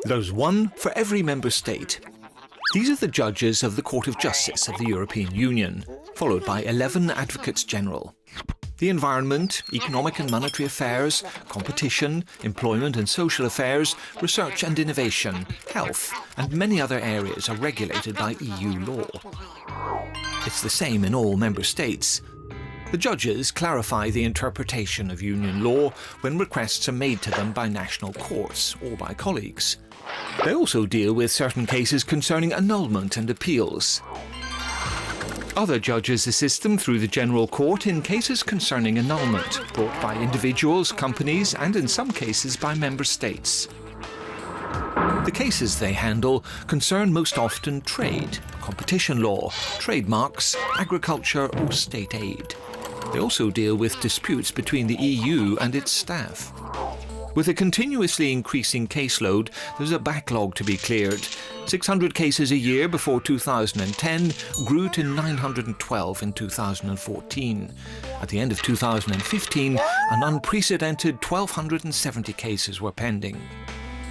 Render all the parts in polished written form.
There's one for every member state. These are the judges of the Court of Justice of the European Union, followed by 11 advocates general. The environment, economic and monetary affairs, competition, employment and social affairs, research and innovation, health, and many other areas are regulated by EU law. It's the same in all member states. The judges clarify the interpretation of union law when requests are made to them by national courts or by colleagues. They also deal with certain cases concerning annulment and appeals. Other judges assist them through the General Court in cases concerning annulment, brought by individuals, companies, and in some cases by member states. The cases they handle concern most often trade, competition law, trademarks, agriculture or state aid. They also deal with disputes between the EU and its staff. With a continuously increasing caseload, there's a backlog to be cleared. 600 cases a year before 2010 grew to 912 in 2014. At the end of 2015, an unprecedented 1,270 cases were pending.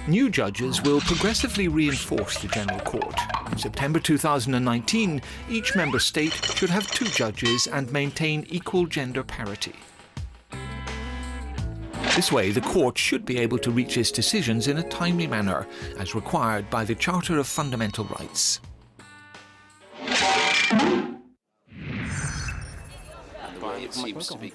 New judges will progressively reinforce the General Court. In September 2019, each member state should have 2 judges and maintain equal gender parity. This way, the court should be able to reach its decisions in a timely manner, as required by the Charter of Fundamental Rights. It seems to be